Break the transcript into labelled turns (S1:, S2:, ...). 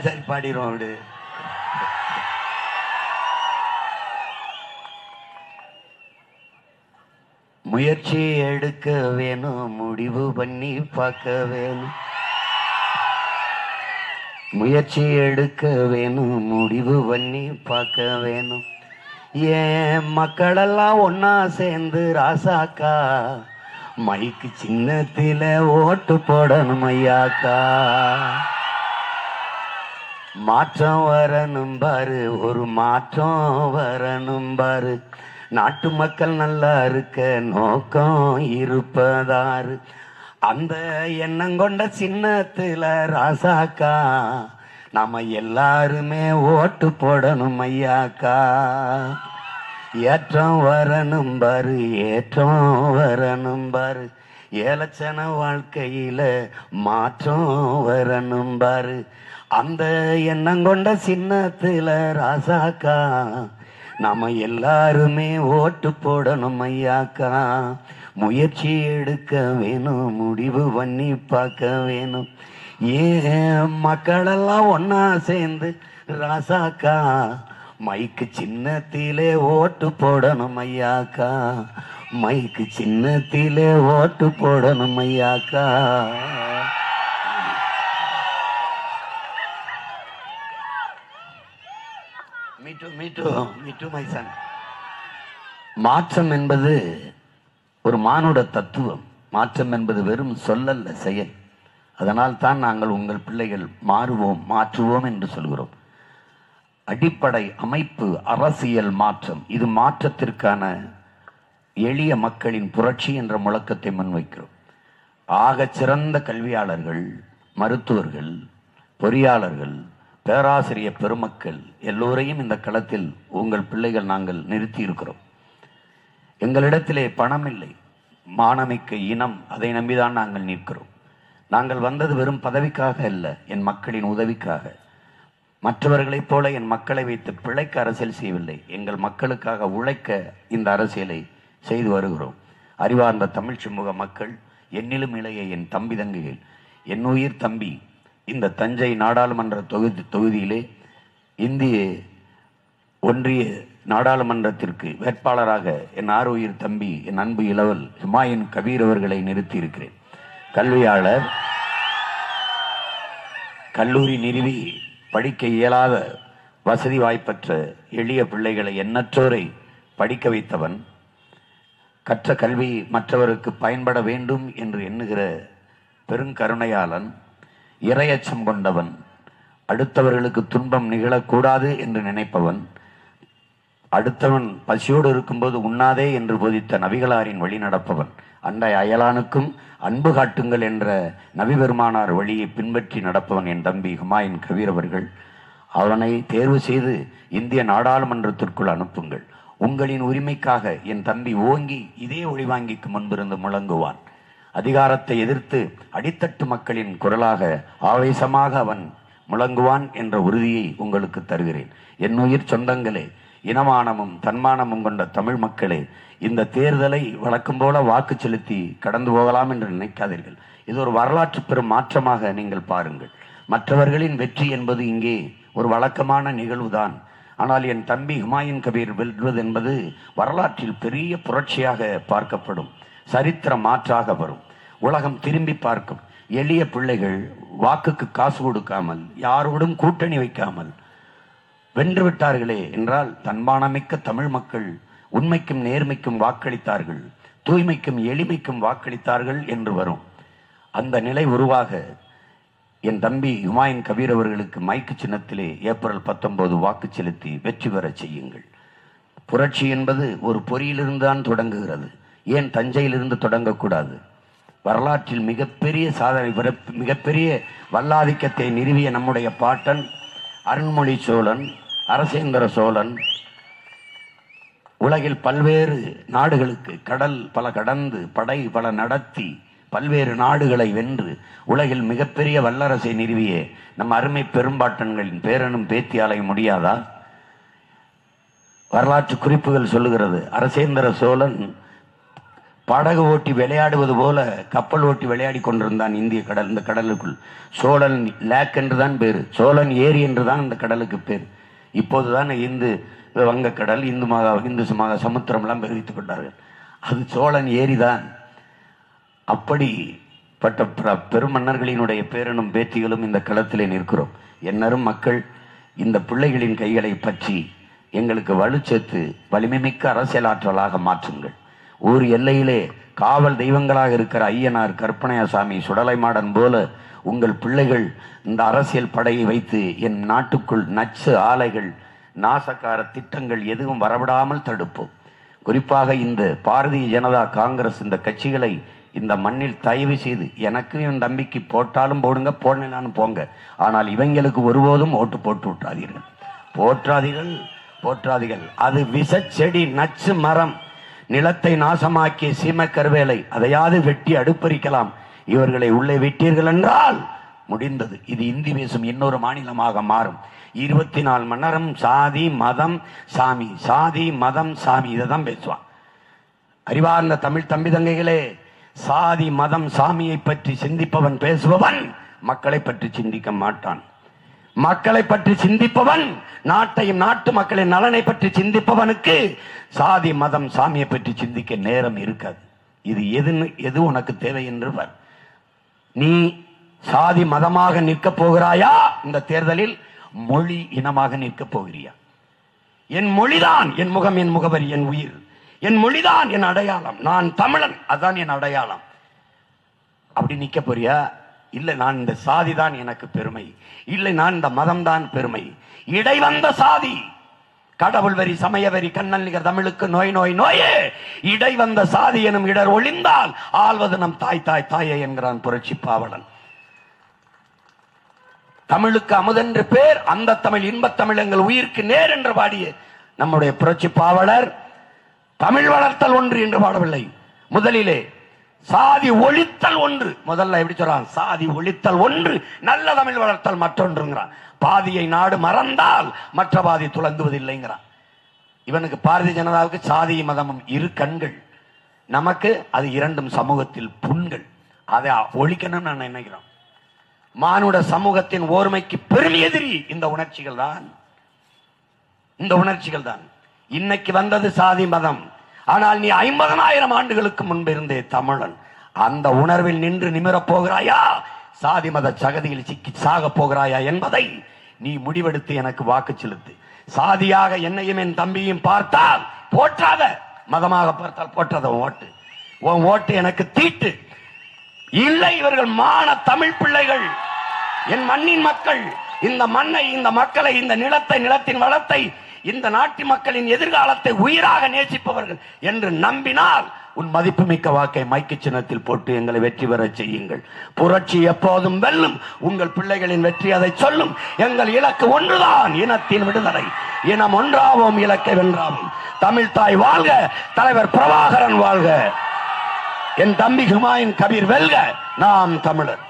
S1: சரி பாடிடுவோம் அப்படி. முயற்சி எடுக்க வேணும், முடிவு பண்ணி பார்க்க வேணும். முயற்சி எடுக்க வேணும், முடிவு பண்ணி பார்க்க வேணும். ஏன் மக்களெல்லாம் ஒன்னா சேர்ந்து ராசாக்கா மைக்கு சின்னத்தில ஓட்டு போடணும் ஐயாக்கா. மாற்றம் வரணும் பாரு, ஒரு மாற்றம் வரணும் பாரு. நாட்டு மக்கள் நல்லா இருக்க நோக்கம் இருப்பதாரு. அந்த எண்ணம் கொண்ட சின்னத்துல ராசாக்கா நாம எல்லாருமே ஓட்டு போடணும் ஐயாக்கா. ஏற்றம் வரணும் பாரு, ஏற்றம் வரணும் பாரு. ஏலச்சன வாழ்க்கையில மாற்றம் வரணும் பாரு. அந்த எண்ணம் கொண்ட சின்னத்துல ராசாக்கா நாம எல்லாருமே ஓட்டு போடணும் ஐயாக்கா. முயற்சி எடுக்க வேணும், முடிவு பண்ணி பார்க்க வேணும். ஏன் மக்களெல்லாம் ஒன்னா சேர்ந்து ராசாக்கா மைக்கு சின்னத்திலே ஓட்டு போடணும் ஐயாக்கா. மைக்கு சின்னத்திலே ஓட்டு போடணும் ஐயாக்கா. மாற்றம் என்பது ஒரு மானுட தத்துவம். மாற்றம் என்பது வெறும் சொல்லல்ல, செயல். அதனால் தான் நாங்கள் உங்கள் பிள்ளைகள் மாறுவோம், மாற்றுவோம் என்று சொல்கிறோம். அடிப்படை அமைப்பு அரசியல் மாற்றம். இது மாற்றத்திற்கான எளிய மக்களின் புரட்சி என்ற முழக்கத்தை முன்வைக்கிறோம். ஆக சிறந்த கல்வியாளர்கள், மருத்துவர்கள், பொறியாளர்கள், பேராசிரியர் பெருமக்கள் எல்லோரையும் இந்த களத்தில் உங்கள் பிள்ளைகள் நாங்கள் நிறுத்தி இருக்கிறோம். எங்களிடத்திலே பணம் இல்லை, மானமிக்க இனம், அதை நம்பிதான் நாங்கள் நிற்கிறோம். நாங்கள் வந்தது வெறும் பதவிக்காக அல்ல, என் மக்களின் உதவிக்காக. மற்றவர்களைப் போல என் மக்களை வைத்து பிழைக்க அரசியல் செய்யவில்லை, எங்கள் மக்களுக்காக உழைக்க இந்த அரசியலை செய்து வருகிறோம். அறிவார்ந்த தமிழ் சமூக மக்கள், என்னிலும் இளைய என் தம்பி தங்கைகள், என் உயிர் தம்பி, இந்த தஞ்சை நாடாளுமன்ற தொகுதியிலே இந்திய ஒன்றிய நாடாளுமன்றத்திற்கு வேட்பாளராக என் ஆறுயிர் தம்பி, என் அன்பு இளவல் ஹுமாயூன் கபீர் அவர்களை நிறுத்தி இருக்கிறேன். கல்வியாளர், கல்லூரி நிறுவி படிக்க இயலாத வசதி வாய்ப்பற்ற எளிய பிள்ளைகளை, எண்ணற்றோரை படிக்க வைத்தவன், கற்ற கல்வி மற்றவருக்கு பயன்பட வேண்டும் என்று எண்ணுகிற பெருங்கருணையாளன், இரையச்சம் கொண்டவன், அடுத்தவர்களுக்கு துன்பம் நிகழக்கூடாது என்று நினைப்பவன், அடுத்தவன் பசியோடு இருக்கும்போது உண்ணாதே என்று போதித்த நபிகளாரின் வழி நடப்பவன், அண்டை அயலானுக்கும் அன்பு காட்டுங்கள் என்ற நபி பெருமானார் வழியை பின்பற்றி நடப்பவன் என் தம்பி ஹுமாயூன் கபீர் அவர்கள். அவனை தேர்வு செய்து இந்திய நாடாளுமன்றத்திற்குள் அனுப்புங்கள். உங்களின் உரிமைக்காக என் தம்பி ஓங்கி இதே ஒளிவாங்கிக்கு முன்பிருந்து முழங்குவான். அதிகாரத்தை எதிர்த்து அடித்தட்டு மக்களின் குரலாக ஆவேசமாக அவன் முழங்குவான் என்ற உறுதியை உங்களுக்கு தருகிறேன். என் உயிர் சொந்தங்களே, இனமானமும் தன்மானமும் கொண்ட தமிழ் மக்களே, இந்த தேர்தலை வழக்கம் போல வாக்கு செலுத்தி கடந்து போகலாம் என்று நினைக்காதீர்கள். இது ஒரு வரலாற்று பெரும் மாற்றமாக நீங்கள் பாருங்கள். மற்றவர்களின் வெற்றி என்பது இங்கே ஒரு வழக்கமான நிகழ்வுதான். ஆனால் என் தம்பி ஹுமாயூன் கபீர் வெல்வது என்பது வரலாற்றில் பெரிய புரட்சியாக பார்க்கப்படும், சரித்திர மாற்றாக வரும். உலகம் திரும்பி பார்க்கும். எளிய பிள்ளைகள் வாக்குக்கு காசு கொடுக்காமல், யாரோடும் கூட்டணி வைக்காமல் வென்று விட்டார்களே என்றால், தன்மானமிக்க தமிழ் மக்கள் உண்மைக்கும் நேர்மைக்கும் வாக்களித்தார்கள், தூய்மைக்கும் எளிமைக்கும் வாக்களித்தார்கள் என்று வரும். அந்த நிலை உருவாக என் தம்பி ஹுமாயூன் கபீர் அவர்களுக்கு மைக்கு சின்னத்திலே ஏப்ரல் 19 வாக்கு செலுத்தி வெற்றி பெற செய்யுங்கள். புரட்சி என்பது ஒரு பொறியிலிருந்து தான் தொடங்குகிறது. ஏன் தஞ்சையிலிருந்து தொடங்கக்கூடாது? வரலாற்றில் மிகப்பெரிய சாதனை, மிகப்பெரிய வல்லாதிக்கத்தை நிறுவிய நம்முடைய பாட்டன் அருண்மொழி சோழன், அரசேந்திர சோழன் உலகில் பல்வேறு நாடுகளுக்கு கடல் பல கடந்து, படை பல நடத்தி, பல்வேறு நாடுகளை வென்று உலகில் மிகப்பெரிய வல்லரசை நிறுவிய நம் அருமை பெரும்பாட்டன்களின் பேரனும் பேத்தியாலை முடியாதா? வரலாற்று குறிப்புகள் சொல்லுகிறது. அரசேந்திர சோழன் படகு ஓட்டி விளையாடுவது போல கப்பல் ஓட்டி விளையாடி கொண்டிருந்தான் இந்திய கடல். இந்த கடலுக்குள் சோழன் லேக் என்றுதான் பேரு, சோழன் ஏரி என்றுதான் இந்த கடலுக்கு பேர். இப்போதுதான் வங்கக்கடல், இந்து சமுத்திரம் எல்லாம் பிரித்து கொண்டார்கள். அது சோழன் ஏரிதான். அப்படிப்பட்ட பெருமன்னர்களினுடைய பேரனும் பேத்திகளும் இந்த களத்திலே நிற்கிறோம். என்னரும் மக்கள் இந்த பிள்ளைகளின் கைகளை பற்றி எங்களுக்கு வலு சேர்த்து வலிமைமிக்க அரசியலாற்றலாக மாற்றுங்கள். ஊர் எல்லையிலே காவல் தெய்வங்களாக இருக்கிற ஐயனார், கற்பனையாசாமி, சுடலை மாடன் போல உங்கள் பிள்ளைகள் இந்த அரசியல் படையை வைத்து என் நாட்டுக்குள் நச்சு ஆலைகள், நாசக்கார திட்டங்கள் எதுவும் வரவிடாமல் தடுப்போம். குறிப்பாக இந்த பாரதிய ஜனதா காங்கிரஸ் இந்த கட்சிகளை இந்த மண்ணில் தயவு செய்து, எனக்கு என் தம்பிக்கு போட்டாலும் போடுங்க, போடலான்னு போங்க, ஆனால் இவங்களுக்கு ஒருபோதும் ஓட்டு போட்டு விட்டாதீர்கள். போற்றாதீர்கள். அது விஷச்செடி, நச்சு மரம், நிலத்தை நாசமாக்கிய சீம கருவேலை, அதையாவது வெட்டி அடுப்பறிக்கலாம். இவர்களை உள்ளே விட்டீர்கள் என்றால் முடிந்தது. இது இந்தி பேசும் இன்னொரு மாநிலமாக மாறும். 24 மணி நேரம் சாதி மதம் சாமி, சாதி மதம் சாமி, இதைதான் பேசுவான். அறிவார்ந்த தமிழ் தம்பி தங்கைகளே, சாதி மதம் சாமியை பற்றி சிந்திப்பவன் பேசுபவன் மக்களை பற்றி சிந்திக்க மாட்டான். மக்களை பற்றி சிந்திப்பவன், நாட்டையும் நாட்டு மக்களின் நலனை பற்றி சிந்திப்பவனுக்கு சாதி மதம் சாமியை பற்றி சிந்திக்க நேரம் இருக்காது. இது எது உனக்கு தேவை என்று பார். நீ சாதி மதமாக நிற்க போகிறாயா? இந்த தேர்தலில் மொழி இனமாக நிற்க போகிறியா? என் மொழிதான் என் முகம், என் முகவரி, என் உயிர். என் மொழிதான் என் அடையாளம். நான் தமிழன், அதான் என் அடையாளம். அப்படி நிற்க போறியா? இல்லை, நான் இந்த சாதி தான் எனக்கு பெருமை, இல்லை நான் இந்த மதம் தான் பெருமை. இடை வந்த சாதி, கடவுள் வரி, சமய வரி, கண்ணல் நிகர் தமிழுக்கு நோய் நோய் நோயே. இடை வந்த சாதி எனும் இடர் ஒளிந்தால் ஆள்வது நம் தாய் தாய் தாயே என்கிறான் புரட்சி பாவலன். தமிழுக்கு அமுதென்று பேர், அந்த தமிழ் இன்பத் தமிழ் எங்கள் உயிருக்கு நேர் என்று பாடிய நம்முடைய புரட்சி பாவலர் தமிழ் வளர்த்தல் ஒன்று என்று பாடவில்லை. முதலிலே சாதி ஒழித்தல் ஒன்று. முதல்ல எப்படி சொல்றான்? சாதி ஒழித்தல் ஒன்று, நல்ல தமிழ் வளர்த்தல் மற்றொன்றுங்கிறான். பாதியை நாடு மறந்தால் மற்ற பாதி துலங்குவதில்லைங்கிறான். இவனுக்கு பாரதிய ஜனதாவுக்கு சாதி மதமும் இரு கண்கள், நமக்கு அது இரண்டும் சமூகத்தில் புண்கள். அதை ஒழிக்கணும்னு நான் நினைக்கிறோம். மானுட சமூகத்தின் ஓர்மைக்கு பெரும் எதிரி இந்த உணர்ச்சிகள் தான். இந்த உணர்ச்சிகள் தான். இன்னைக்கு வந்தது சாதி மதம், ஆனால் நீ 50,000 ஆண்டுகளுக்கு முன்பு இருந்தே தமிழன். அந்த உணர்வில் நின்று நிமிரப் போகிறாயா? சாதி மத சகதியில் சிக்கி சாக போகிறாயா என்பதை நீ முடிவெடுத்து எனக்கு வாக்கு செலுத்து. சாதியாக என்னையும் என் தம்பியும் பார்த்தால் போற்றாத, மதமாக பார்த்தால் போற்றாத. ஓட்டு, உன் ஓட்டு எனக்கு தீட்டு இல்லை. இவர்கள் மான தமிழ் பிள்ளைகள், என் மண்ணின் மக்கள். இந்த மண்ணை, இந்த மக்களை, இந்த நிலத்தை, நிலத்தின் வளத்தை, இந்த நாட்டு மக்களின் எதிர்காலத்தை உயிராக நேசிப்பவர்கள் என்று நம்பினால் உன் மதிப்புமிக்க வாக்கை மைக்கு சின்னத்தில் போட்டு எங்களை வெற்றி பெற செய்யுங்கள். புரட்சி எப்போதும் வெல்லும். உங்கள் பிள்ளைகளின் வெற்றி அதை சொல்லும். எங்கள் இலக்கு ஒன்றுதான், இனத்தின் விடுதலை. இனம் ஒன்றாவோம், இலக்கை வென்றாவோம். தமிழ் தாய் வாழ்க, தலைவர் பிரபாகரன் வாழ்க, என் தம்பி ஹுமாயூன் கபீர் வெல்க. நாம் தமிழர்.